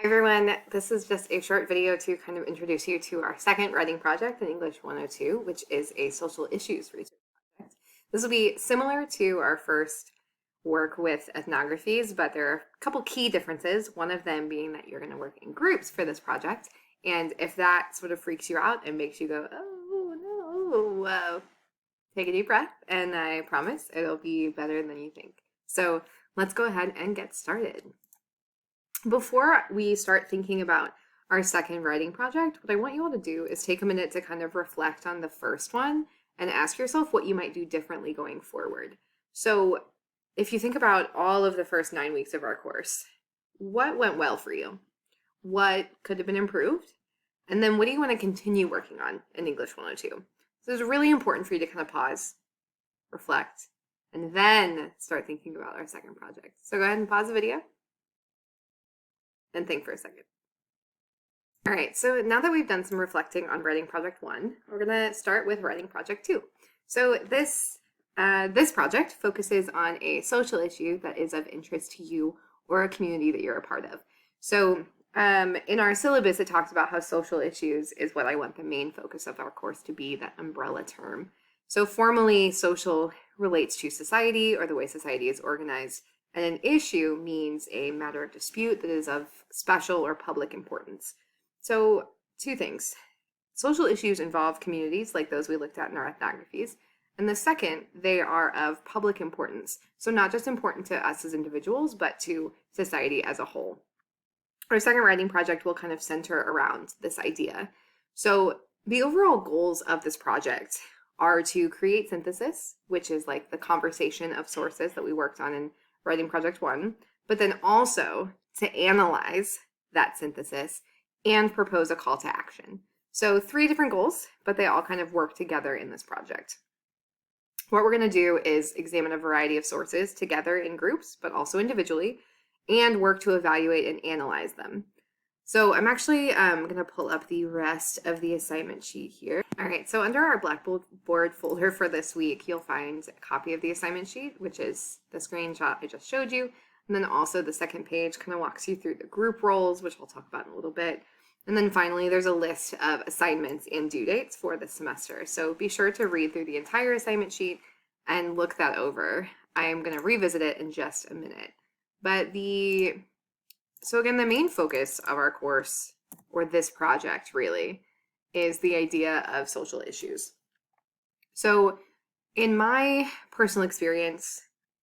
Hi everyone, this is just a short video to kind of introduce you to our second writing project in English 102, which is a social issues research project. This will be similar to our first work with ethnographies, but there are a couple key differences, one of them being that you're going to work in groups for this project. And if that sort of freaks you out and makes you go, oh no, take a deep breath, and I promise it'll be better than you think. So let's go ahead and get started. Before we start thinking about our second writing project, what I want you all to do is take a minute to kind of reflect on the first one and ask yourself what you might do differently going forward. So if you think about all of the first 9 weeks of our course, what went well for you? What could have been improved? And then what do you want to continue working on in English 102? So it's really important for you to kind of pause, reflect, and then start thinking about our second project. So go ahead and pause the video and think for a second. All right, so now that we've done some reflecting on writing project 1, we're going to start with writing project 2. So this project focuses on a social issue that is of interest to you or a community that you're a part of. So in our syllabus, it talks about how social issues is what I want the main focus of our course to be, that umbrella term. So formally, social relates to society or the way society is organized. And an issue means a matter of dispute that is of special or public importance. So, two things. Social issues involve communities like those we looked at in our ethnographies. And the second, they are of public importance. So not just important to us as individuals, but to society as a whole. Our second writing project will kind of center around this idea. So the overall goals of this project are to create synthesis, which is like the conversation of sources that we worked on in writing project 1, but then also to analyze that synthesis and propose a call to action. So 3 different goals, but they all kind of work together in this project. What we're going to do is examine a variety of sources together in groups, but also individually, and work to evaluate and analyze them. So I'm actually going to pull up the rest of the assignment sheet here. All right, so under our Blackboard folder for this week, you'll find a copy of the assignment sheet, which is the screenshot I just showed you. And then also the second page kind of walks you through the group roles, which I'll talk about in a little bit. And then finally, there's a list of assignments and due dates for the semester. So be sure to read through the entire assignment sheet and look that over. I am going to revisit it in just a minute. But so again, the main focus of our course, or this project really, is the idea of social issues. So in my personal experience,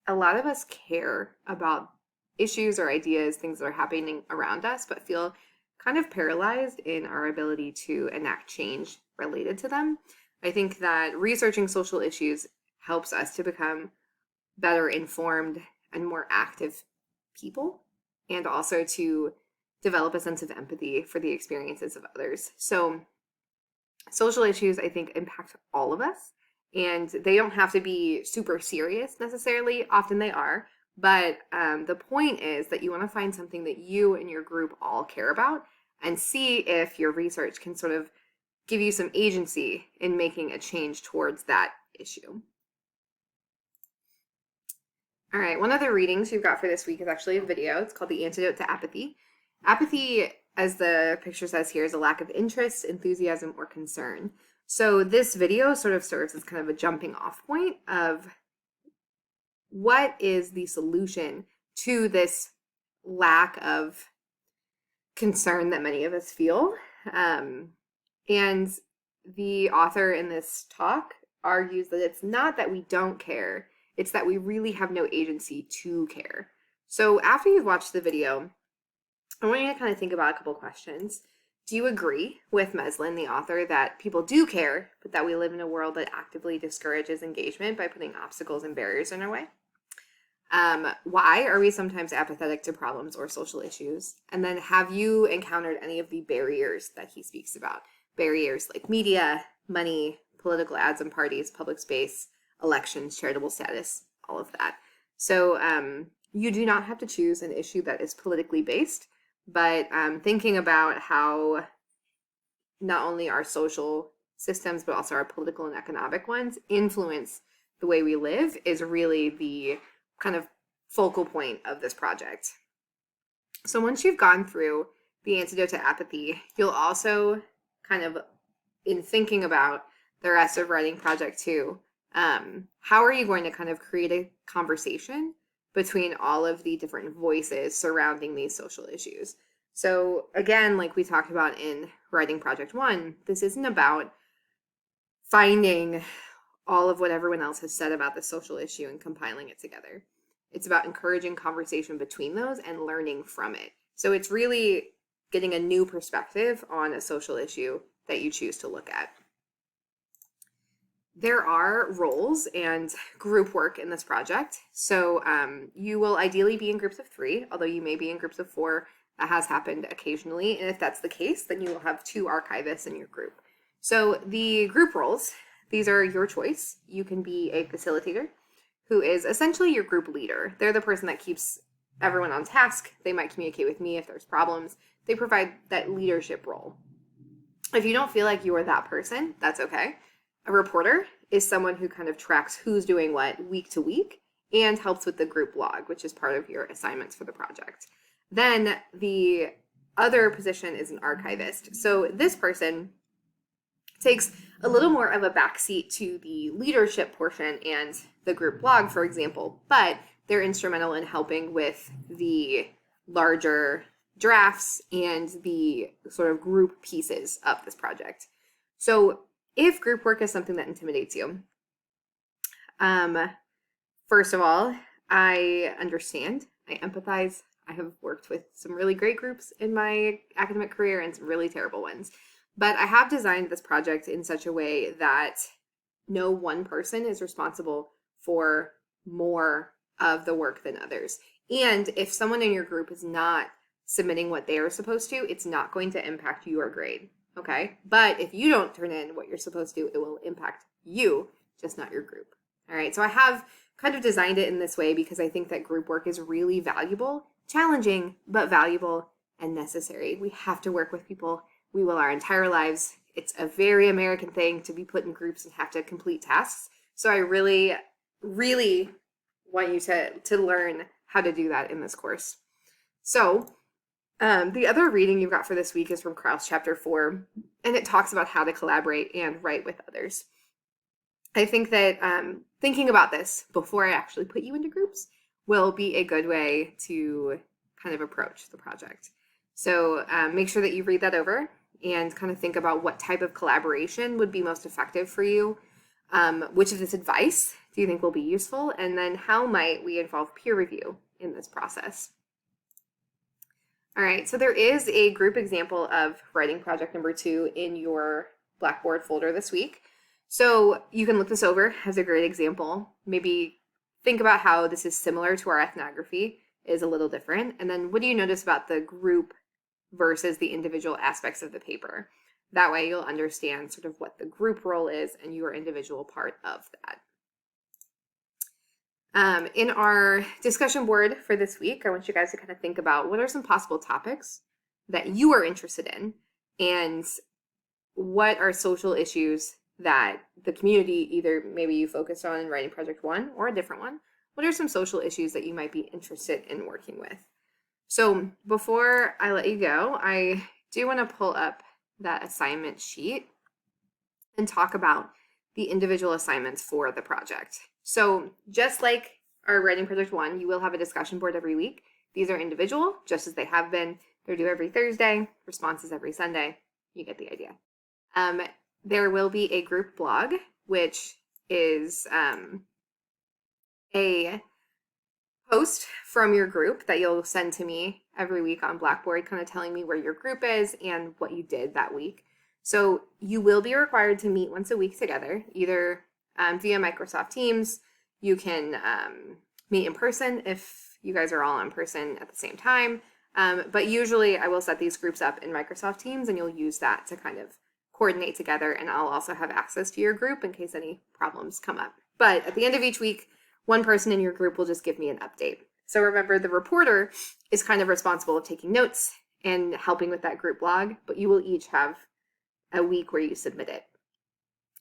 a lot of us care about issues or ideas, things that are happening around us, but feel kind of paralyzed in our ability to enact change related to them. I think that researching social issues helps us to become better informed and more active people, and also to develop a sense of empathy for the experiences of others. So social issues, I think, impact all of us, and they don't have to be super serious necessarily. Often they are, but the point is that you want to find something that you and your group all care about and see if your research can sort of give you some agency in making a change towards that issue. All right, one of the readings we've got for this week is actually a video. It's called The Antidote to Apathy. Apathy, as the picture says here, is a lack of interest, enthusiasm, or concern. So this video sort of serves as kind of a jumping off point of what is the solution to this lack of concern that many of us feel. And the author in this talk argues that it's not that we don't care, it's that we really have no agency to care. So after you've watched the video, I want you to kind of think about a couple questions. Do you agree with Meslin, the author, that people do care, but that we live in a world that actively discourages engagement by putting obstacles and barriers in our way? Why are we sometimes apathetic to problems or social issues? And then have you encountered any of the barriers that he speaks about? Barriers like media, money, political ads and parties, public space, elections, charitable status, all of that. So you do not have to choose an issue that is politically based, but thinking about how not only our social systems, but also our political and economic ones influence the way we live is really the kind of focal point of this project. So once you've gone through the antidote to apathy, you'll also kind of, in thinking about the rest of writing project 2, how are you going to kind of create a conversation between all of the different voices surrounding these social issues? So again, like we talked about in writing project 1, this isn't about finding all of what everyone else has said about the social issue and compiling it together. It's about encouraging conversation between those and learning from it. So it's really getting a new perspective on a social issue that you choose to look at. There are roles and group work in this project. So you will ideally be in groups of 3, although you may be in groups of 4. That has happened occasionally. And if that's the case, then you will have 2 archivists in your group. So the group roles, these are your choice. You can be a facilitator, who is essentially your group leader. They're the person that keeps everyone on task. They might communicate with me if there's problems. They provide that leadership role. If you don't feel like you are that person, that's okay. A reporter is someone who kind of tracks who's doing what week to week and helps with the group log, which is part of your assignments for the project. Then the other position is an archivist. So this person takes a little more of a backseat to the leadership portion and the group blog, for example, but they're instrumental in helping with the larger drafts and the sort of group pieces of this project. So if group work is something that intimidates you, first of all, I understand, I empathize. I have worked with some really great groups in my academic career and some really terrible ones. But I have designed this project in such a way that no one person is responsible for more of the work than others. And if someone in your group is not submitting what they are supposed to, it's not going to impact your grade, okay? But if you don't turn in what you're supposed to, it will impact you, just not your group. All right, so I have kind of designed it in this way because I think that group work is really valuable, challenging, but valuable and necessary. We have to work with people. We will our entire lives. It's a very American thing to be put in groups and have to complete tasks. So I really, really want you to learn how to do that in this course. So the other reading you've got for this week is from Krauss chapter 4, and it talks about how to collaborate and write with others. I think that thinking about this before I actually put you into groups will be a good way to kind of approach the project. So make sure that you read that over and kind of think about what type of collaboration would be most effective for you. Which of this advice do you think will be useful? And then how might we involve peer review in this process? All right, so there is a group example of writing project number 2 in your Blackboard folder this week. So you can look this over as a great example. Maybe think about how this is similar to our ethnography, is a little different. And then what do you notice about the group versus the individual aspects of the paper? That way you'll understand sort of what the group role is and your individual part of that. In our discussion board for this week, I want you guys to kind of think about what are some possible topics that you are interested in and what are social issues that the community, either maybe you focused on in writing project 1 or a different one. What are some social issues that you might be interested in working with? So before I let you go, I do want to pull up that assignment sheet and talk about the individual assignments for the project. So just like our writing project 1, you will have a discussion board every week. These are individual, just as they have been. They're due every Thursday, responses every Sunday. You get the idea. There will be a group blog, which is a post from your group that you'll send to me every week on Blackboard, kind of telling me where your group is and what you did that week. So you will be required to meet once a week together, either via Microsoft Teams. You can meet in person if you guys are all in person at the same time. But usually I will set these groups up in Microsoft Teams and you'll use that to kind of coordinate together, and I'll also have access to your group in case any problems come up. But at the end of each week, one person in your group will just give me an update. So remember, the reporter is kind of responsible of taking notes and helping with that group blog, but you will each have a week where you submit it.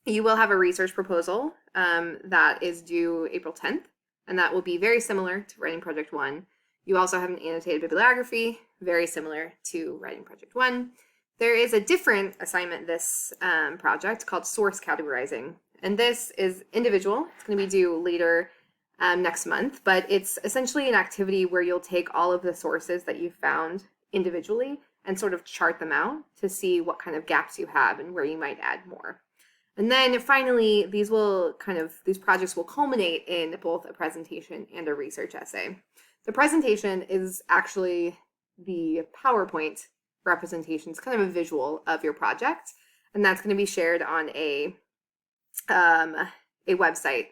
You will have a research proposal that is due April 10th, and that will be very similar to writing project 1. You also have an annotated bibliography, very similar to writing project 1. There is a different assignment this project called source categorizing. And this is individual. It's going to be due later next month, but it's essentially an activity where you'll take all of the sources that you found individually and sort of chart them out to see what kind of gaps you have and where you might add more. And then finally, these projects will culminate in both a presentation and a research essay. The presentation is actually the PowerPoint representation. It's kind of a visual of your project, and that's going to be shared on a website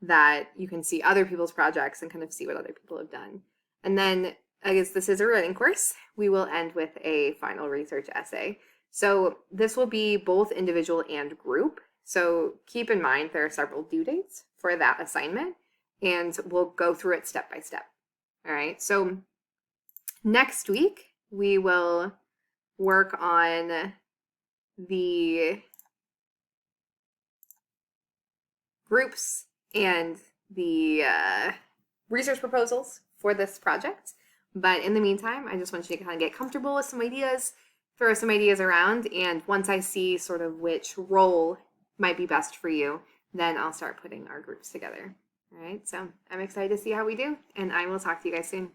that you can see other people's projects and kind of see what other people have done. And then, I guess this is a writing course, we will end with a final research essay. So this will be both individual and group. So keep in mind there are several due dates for that assignment, and we'll go through it step by step. All right, so next week we will work on the groups and the research proposals for this project. But in the meantime, I just want you to kind of get comfortable with some ideas, throw some ideas around, and once I see sort of which role might be best for you, then I'll start putting our groups together. All right, so I'm excited to see how we do, and I will talk to you guys soon.